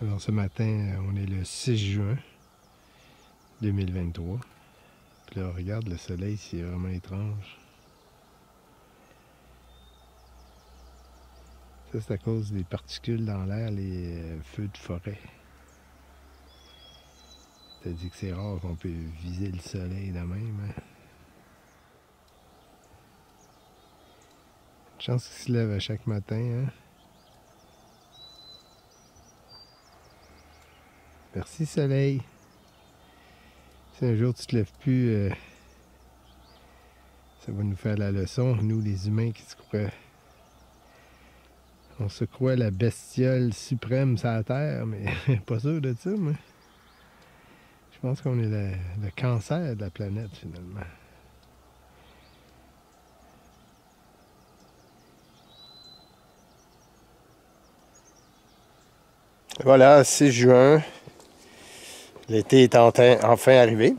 Alors ce matin, on est le 6 juin 2023. Puis là, regarde le soleil, c'est vraiment étrange. Ça, c'est à cause des particules dans l'air, les feux de forêt. C'est-à-dire que c'est rare qu'on peut viser le soleil de même. Hein? Une chance qu'il se lève à chaque matin. Hein? Merci soleil. Si un jour tu te lèves plus, ça va nous faire la leçon, nous les humains qui se croient. On se croit la bestiole suprême sur la Terre, mais pas sûr de ça, moi. Je pense qu'on est le cancer de la planète, finalement. Voilà, 6 juin. L'été est enfin arrivé.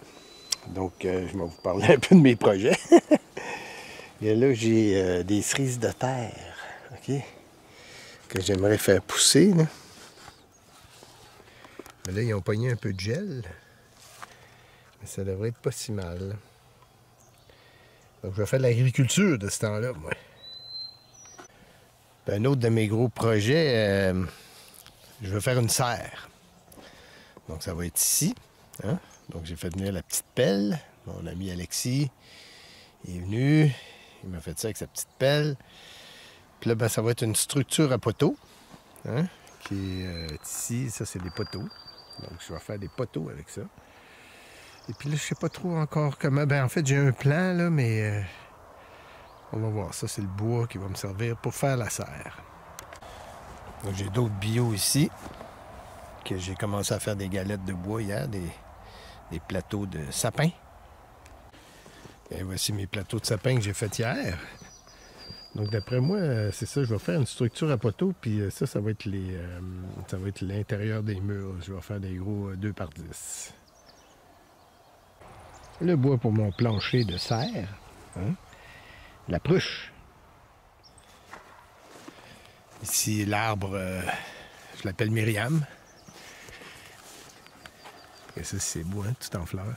Donc, je vais vous parler un peu de mes projets. Et là, j'ai des cerises de terre, OK, que j'aimerais faire pousser. Là. Mais là, ils ont pogné un peu de gel. Mais ça devrait être pas si mal. Donc, je vais faire de l'agriculture de ce temps-là, moi. Puis, un autre de mes gros projets, je vais faire une serre. Donc, ça va être ici. Hein? Donc, j'ai fait venir la petite pelle. Mon ami Alexis est venu. Il m'a fait ça avec sa petite pelle. Puis là, ben, ça va être une structure à poteaux. Hein? Qui est ici. Ça, c'est des poteaux. Donc, je vais faire des poteaux avec ça. Et puis là, je sais pas trop encore comment. Ben, en fait, j'ai un plan, là, mais on va voir. Ça, c'est le bois qui va me servir pour faire la serre. Donc, j'ai d'autres bio ici. Que j'ai commencé à faire des galettes de bois hier, des plateaux de sapin. Et voici mes plateaux de sapin que j'ai fait hier. Donc d'après moi, c'est ça, je vais faire une structure à poteaux, puis ça va être l'intérieur des murs. Je vais faire des gros 2x10. Le bois pour mon plancher de serre. Hein? La pruche. Ici, l'arbre, je l'appelle Myriam. Et ça, c'est beau, hein, tout en fleurs.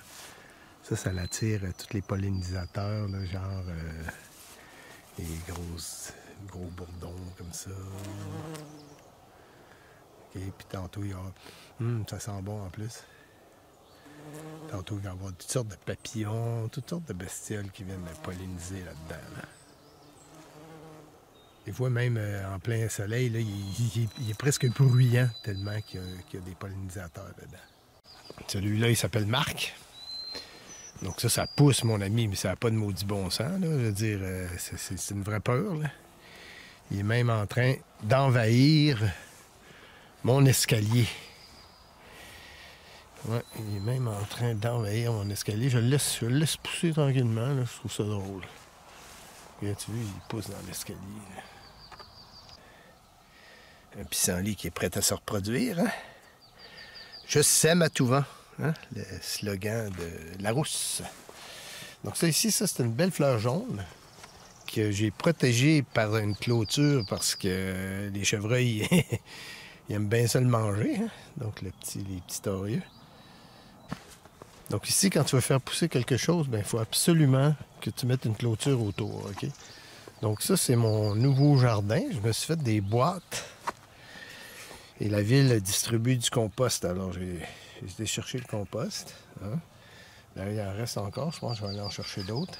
Ça l'attire tous les pollinisateurs, là, genre les gros bourdons comme ça. OK, puis tantôt, il y a... ça sent bon en plus. Tantôt, il va y avoir toutes sortes de papillons, toutes sortes de bestioles qui viennent polliniser là-dedans. Là. Des fois, même en plein soleil, là, il est presque bruyant tellement qu'il y a des pollinisateurs dedans. Celui-là, il s'appelle Marc. Donc ça pousse, mon ami, mais ça n'a pas de maudit bon sens. Là. Je veux dire, c'est une vraie peur. Là. Il est même en train d'envahir mon escalier. Ouais, il est même en train d'envahir mon escalier. Je le laisse pousser tranquillement. Là. Je trouve ça drôle. Et tu vois, il pousse dans l'escalier. Un pissenlit qui est prêt à se reproduire. Hein? Je sème à tout vent. Hein? Le slogan de Larousse. Donc ça ici, ça c'est une belle fleur jaune que j'ai protégée par une clôture parce que les chevreuils ils aiment bien ça le manger. Hein? Donc les petits torieux. Donc ici, quand tu veux faire pousser quelque chose, il faut absolument que tu mettes une clôture autour. Okay? Donc ça, c'est mon nouveau jardin. Je me suis fait des boîtes. Et la ville distribue du compost. Alors j'ai été chercher le compost. Hein? Là, il en reste encore. Je pense que je vais aller en chercher d'autres.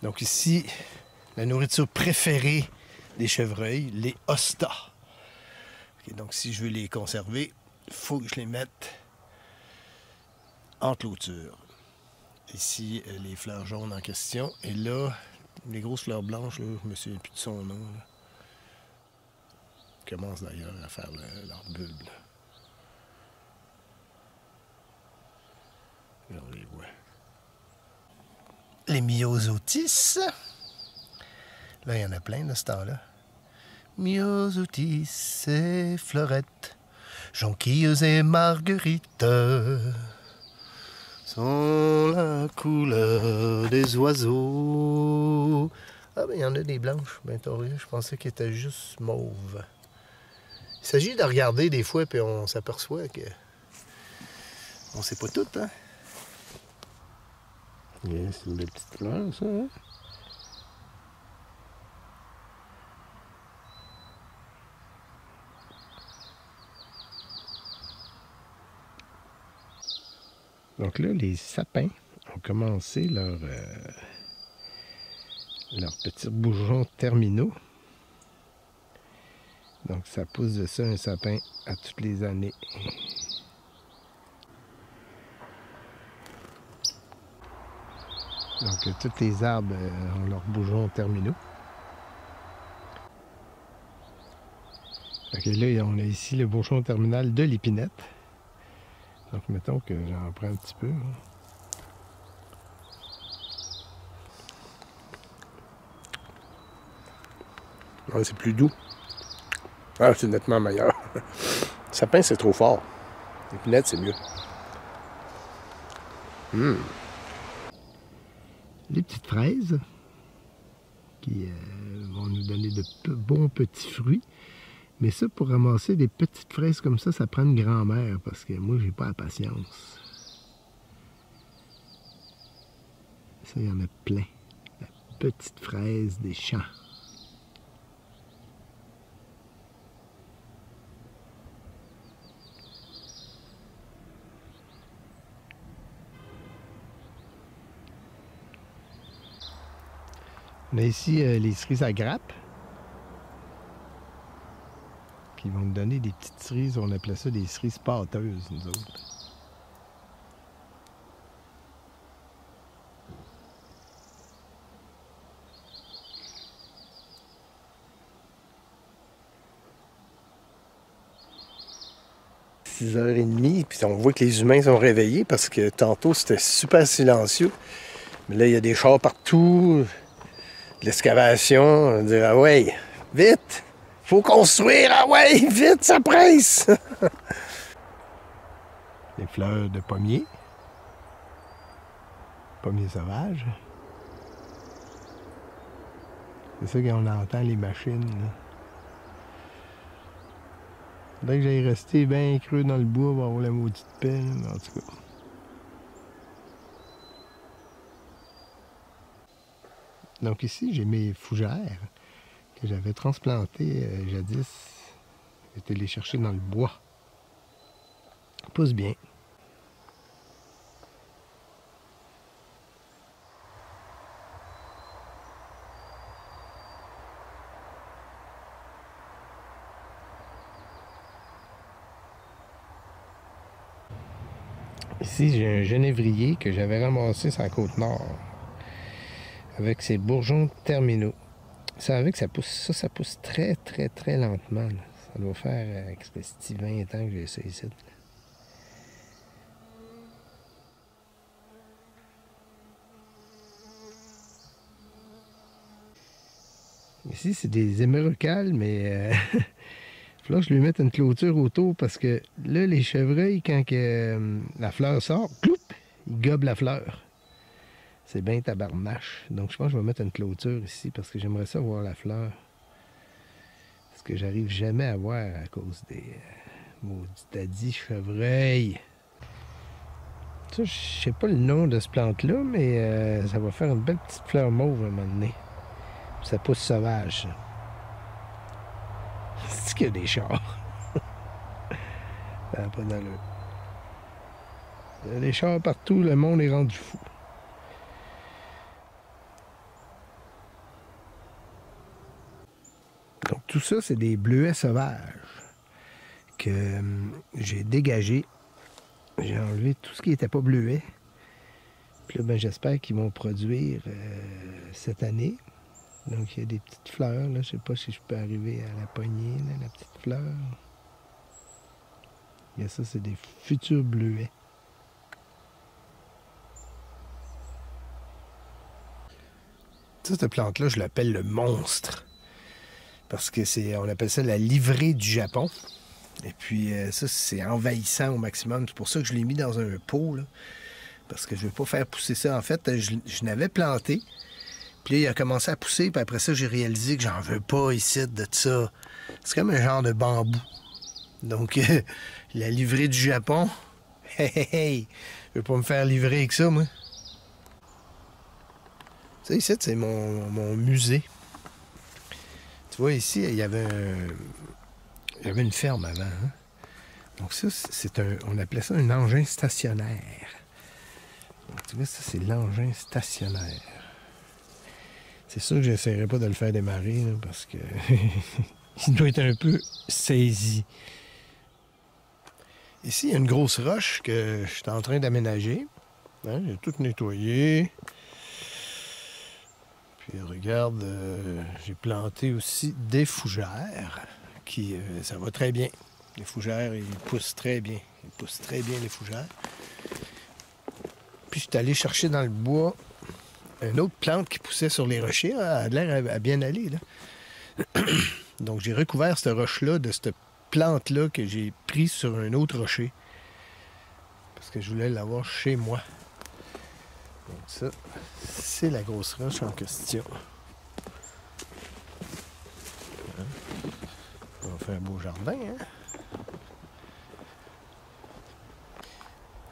Donc ici, la nourriture préférée des chevreuils, les hostas. Okay, donc si je veux les conserver, il faut que je les mette en clôture. Ici, les fleurs jaunes en question. Et là, les grosses fleurs blanches, là, je me souviens plus de son nom. Là. Ils commencent d'ailleurs à faire leur bulbe. Là, on les voit. Les myosotis. Là, il y en a plein de ce temps-là. Myosotis et fleurettes, jonquilles et marguerites sont la couleur des oiseaux. Ah, ben il y en a des blanches, ben t'as vu, je pensais qu'elles étaient juste mauves. s'agit de regarder des fois, puis on s'aperçoit que on sait pas tout, hein? C'est une belle petite fleur, ça, hein? Donc là, les sapins ont commencé leurs petits bourgeons terminaux. Donc ça pousse de ça un sapin à toutes les années. Donc tous les arbres ont leurs bourgeons terminaux. Donc là, on a ici le bourgeon terminal de l'épinette. Donc mettons que j'en prends un petit peu. Ouais, c'est plus doux. Ah, c'est nettement meilleur. Sapin, c'est trop fort. L'épinette, c'est mieux. Les petites fraises qui vont nous donner de bons petits fruits. Mais ça, pour ramasser des petites fraises comme ça prend une grand-mère parce que moi, j'ai pas la patience. Ça, il y en a plein. La petite fraise des champs. On a ici les cerises à grappes qui vont nous donner des petites cerises. On appelait ça des cerises pâteuses, nous autres. « 6h30, puis on voit que les humains sont réveillés parce que tantôt c'était super silencieux. Mais là, il y a des chars partout, de l'excavation. On va dire, ah ouais, vite! Faut construire, ah ouais, vite, ça presse! Les fleurs de pommier. Pommier sauvage. C'est ça qu'on entend, les machines, là. Faudrait que j'aille rester bien creux dans le bois pour avoir la maudite pelle, mais en tout cas. Donc ici, j'ai mes fougères que j'avais transplantées jadis. J'étais les chercher dans le bois. Ils poussent bien. Ici, j'ai un genévrier que j'avais ramassé sur la côte nord avec ses bourgeons terminaux. Vous savez que ça pousse très, très, très lentement. Là. Ça doit faire 20 ans que j'ai ça ici. Ici, c'est des hémérocalles, mais il faut que je lui mette une clôture autour parce que là, les chevreuils, quand la fleur sort, cloup, ils gobent la fleur. C'est bien tabarnache. Donc, je pense que je vais mettre une clôture ici parce que j'aimerais ça voir la fleur. Parce que j'arrive jamais à voir à cause des maudits tadis chevreuils. Ça, je sais pas le nom de ce plante-là, mais ça va faire une belle petite fleur mauve à un moment donné. Ça pousse sauvage, ça. C'est qu'il y a des chars. Ça n'a pas d'allure. Il y a des chars partout, le monde est rendu fou. Donc tout ça, c'est des bleuets sauvages que j'ai dégagés. J'ai enlevé tout ce qui n'était pas bleuet. Puis là, ben, j'espère qu'ils vont produire cette année. Donc il y a des petites fleurs, là. Je sais pas si je peux arriver à la poignée, là, la petite fleur. Et ça, c'est des futurs bleuets. Ça, cette plante-là, je l'appelle le monstre. Parce que on appelle ça la livrée du Japon. Et puis ça, c'est envahissant au maximum. C'est pour ça que je l'ai mis dans un pot, là. Parce que je ne veux pas faire pousser ça. En fait, je l'avais planté. Puis là, il a commencé à pousser. Puis après ça, j'ai réalisé que j'en veux pas ici de ça. C'est comme un genre de bambou. Donc, la livrée du Japon. Hey, hey, hey! Je veux pas me faire livrer avec ça, moi. Ça, ici, c'est mon musée. Tu vois, ici, il y avait une ferme avant. Hein? Donc ça, on appelait ça un engin stationnaire. Donc, tu vois, ça, c'est l'engin stationnaire. C'est sûr que j'essaierai pas de le faire démarrer, là, parce que il doit être un peu saisi. Ici, il y a une grosse roche que je suis en train d'aménager. Hein, j'ai tout nettoyé. Puis regarde, j'ai planté aussi des fougères. Ça va très bien. Les fougères, ils poussent très bien. Ils poussent très bien, les fougères. Puis je suis allé chercher dans le bois une autre plante qui poussait sur les rochers. Elle a l'air à bien aller, là. Donc j'ai recouvert cette roche-là de cette plante-là que j'ai prise sur un autre rocher. Parce que je voulais l'avoir chez moi. Donc ça, c'est la grosse roche en question. On va faire un beau jardin, hein?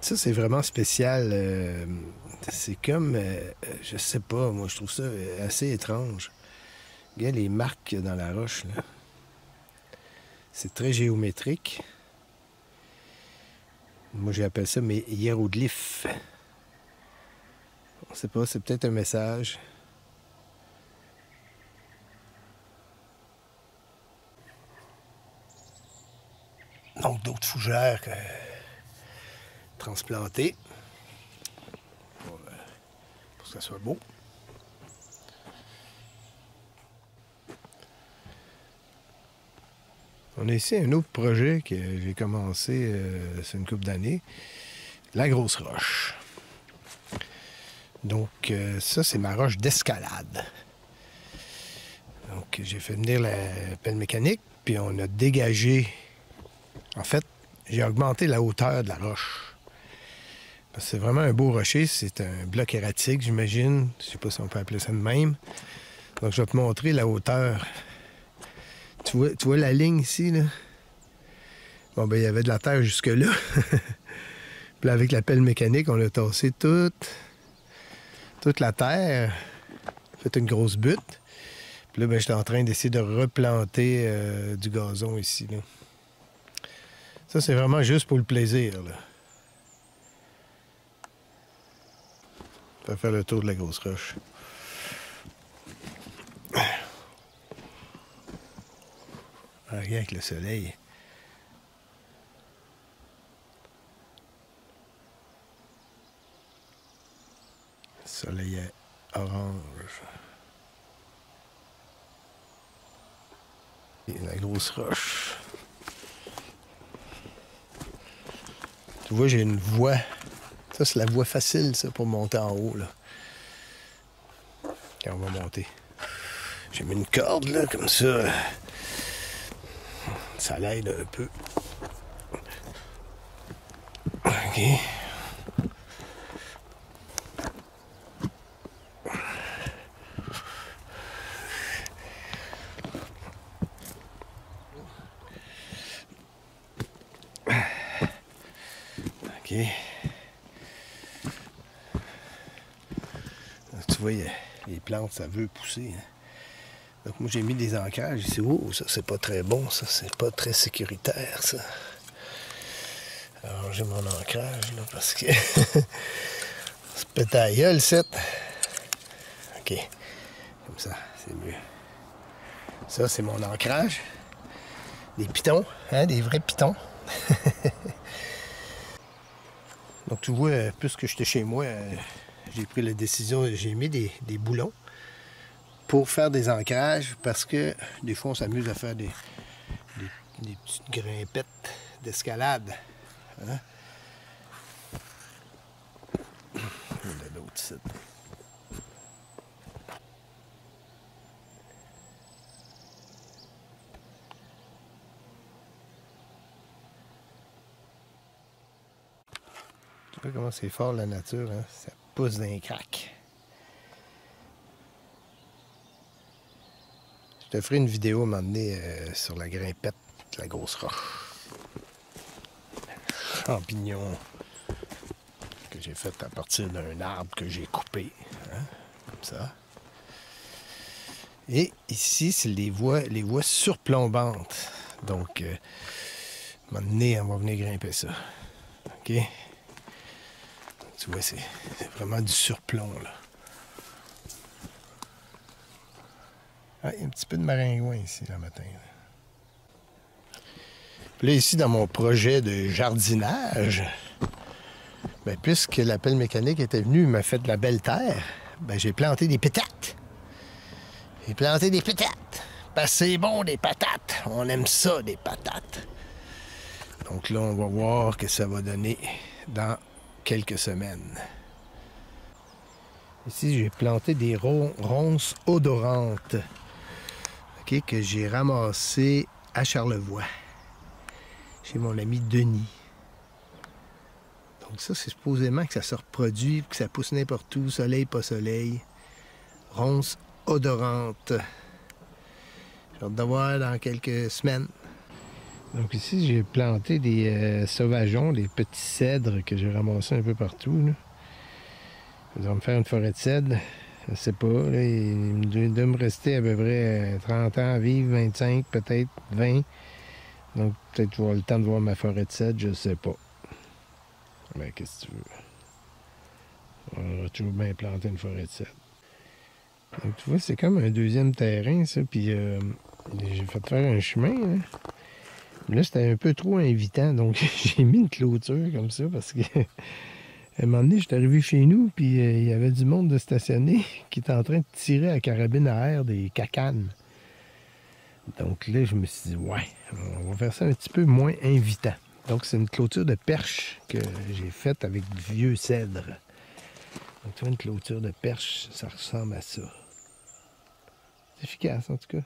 Ça, c'est vraiment spécial. C'est comme, je sais pas, moi, je trouve ça assez étrange. Regarde les marques qu'il y a dans la roche, là. C'est très géométrique. Moi, j'appelle ça mes hiéroglyphes. On sait pas, c'est peut-être un message. Donc, d'autres fougères transplantées pour que ça soit beau. On a ici un autre projet que j'ai commencé c'est une couple d'années. La grosse roche. Donc, ça, c'est ma roche d'escalade. Donc, j'ai fait venir la pelle mécanique, puis on a dégagé. En fait, j'ai augmenté la hauteur de la roche. Parce que c'est vraiment un beau rocher. C'est un bloc erratique, j'imagine. Je sais pas si on peut appeler ça de même. Donc, je vais te montrer la hauteur. Tu vois la ligne ici, là? Bon, ben, il y avait de la terre jusque-là. Puis là, avec la pelle mécanique, on a tassé toute la terre. Fait une grosse butte. Puis là, ben, j'étais en train d'essayer de replanter du gazon ici, là. Ça, c'est vraiment juste pour le plaisir, là. On va faire le tour de la grosse roche. Regarde avec le soleil. Le soleil est orange. Et la grosse roche. Tu vois, j'ai une voie. Ça, c'est la voie facile, ça, pour monter en haut, là. Quand on va monter. J'ai mis une corde, là, comme ça. Ça l'aide un peu. OK. OK. Tu vois, les plantes, ça veut pousser. Hein? Donc moi, j'ai mis des ancrages ici. Oh, ça, c'est pas très bon. Ça, c'est pas très sécuritaire, ça. Alors, j'ai mon ancrage, là, parce que... c'est pète à la gueule, c'est... OK. Comme ça, c'est mieux. Ça, c'est mon ancrage. Des pitons, hein, des vrais pitons. Donc, tu vois, puisque j'étais chez moi, j'ai pris la décision, j'ai mis des boulons pour faire des ancrages parce que des fois, on s'amuse à faire des petites grimpettes d'escalade. Hein? Il y en a d'autres sites. Tu vois comment c'est fort la nature, hein? Ça pousse d'un crack. Je te ferai une vidéo à un moment donné sur la grimpette de la grosse roche. champignons que j'ai fait à partir d'un arbre que j'ai coupé, hein, comme ça. Et ici, c'est les voies surplombantes. Donc, à un moment donné, on va venir grimper ça. OK? Tu vois, c'est vraiment du surplomb, là. Ah, il y a un petit peu de maringouin ici, le matin. Là. Puis là, ici, dans mon projet de jardinage, ben, puisque la pelle mécanique était venue, il m'a fait de la belle terre, ben, j'ai planté des pétates. J'ai planté des patates. Parce que c'est bon, des patates. On aime ça, des patates. Donc là, on va voir que ça va donner dans quelques semaines. Ici, j'ai planté des ronces odorantes, okay, que j'ai ramassées à Charlevoix, chez mon ami Denis. Donc ça, c'est supposément que ça se reproduit, que ça pousse n'importe où, soleil, pas soleil. Ronces odorantes. J'ai hâte de voir dans quelques semaines. Donc ici, j'ai planté des sauvageons, des petits cèdres que j'ai ramassés un peu partout. Là. Ça va me faire une forêt de cèdres. Je ne sais pas. Là, il doit me rester à peu près 30 ans à vivre, 25, peut-être 20. Donc peut-être avoir le temps de voir ma forêt de cèdres, je ne sais pas. Mais qu'est-ce que tu veux? On va toujours bien planter une forêt de cèdres. Donc tu vois, c'est comme un deuxième terrain, ça. Puis j'ai fait faire un chemin. Là, là c'était un peu trop invitant. Donc j'ai mis une clôture comme ça parce que à un moment donné, j'étais arrivé chez nous, puis il y avait du monde de stationner qui était en train de tirer à carabine à air des cacanes. Donc là, je me suis dit, ouais, on va faire ça un petit peu moins invitant. Donc c'est une clôture de perche que j'ai faite avec du vieux cèdre. Donc tu vois, une clôture de perche, ça ressemble à ça. C'est efficace, en tout cas.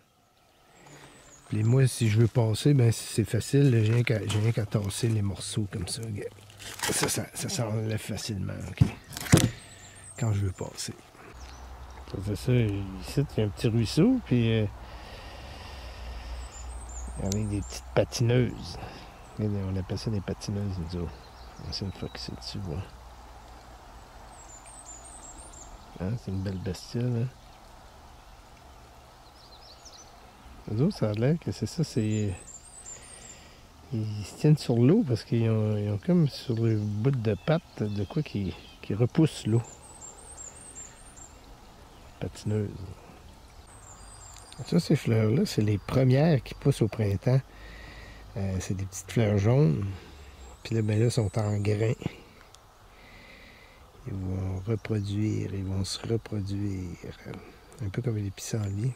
Puis moi, si je veux passer, ben c'est facile. J'ai rien qu'à tasser les morceaux comme ça. Ça s'enlève facilement, OK? Quand je veux passer. Ça fait ça, ici, il y a un petit ruisseau, puis avec des petites patineuses. On appelle ça des patineuses, nous autres. C'est une fois que c'est dessus, voilà. Hein, c'est une belle bestiole, hein? Les autres, ça a l'air que c'est ça, c'est... Ils se tiennent sur l'eau parce qu'ils ont comme sur le bout de pattes de quoi qui repousse l'eau. Patineuse. Ça, ces fleurs-là, c'est les premières qui poussent au printemps. C'est des petites fleurs jaunes. Puis là, ben là, sont en grains. Ils vont reproduire, ils vont se reproduire. Un peu comme les pissenlits.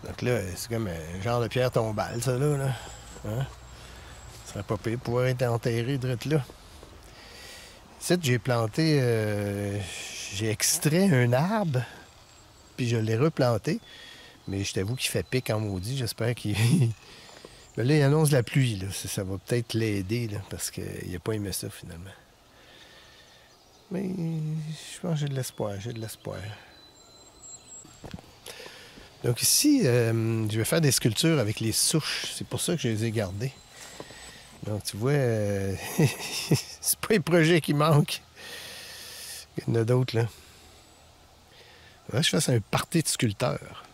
Donc là, c'est comme un genre de pierre tombale, ça, là. Hein? Ça serait pas pire de pouvoir être enterré direct là. Ici, j'ai planté... j'ai extrait un arbre, puis je l'ai replanté. Mais je t'avoue qu'il fait pic en maudit. J'espère qu'il... Là, il annonce la pluie, là. Ça va peut-être l'aider, là, parce qu'il n'a pas aimé ça, finalement. Mais je pense que j'ai de l'espoir, Donc ici, je vais faire des sculptures avec les souches. C'est pour ça que je les ai gardées. Donc tu vois, c'est pas les projets qui manquent. Il y en a d'autres, là. Là, je fasse un party de sculpteurs.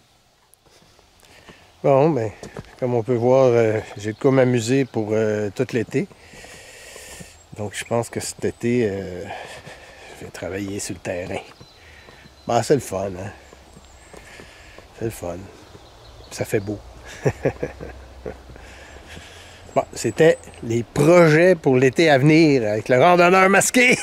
Bon, ben, comme on peut voir, j'ai de quoi m'amuser pour tout l'été. Donc je pense que cet été, je vais travailler sur le terrain. Ben, c'est le fun, hein? C'est le fun. Ça fait beau. Bon, c'était les projets pour l'été à venir avec le randonneur masqué.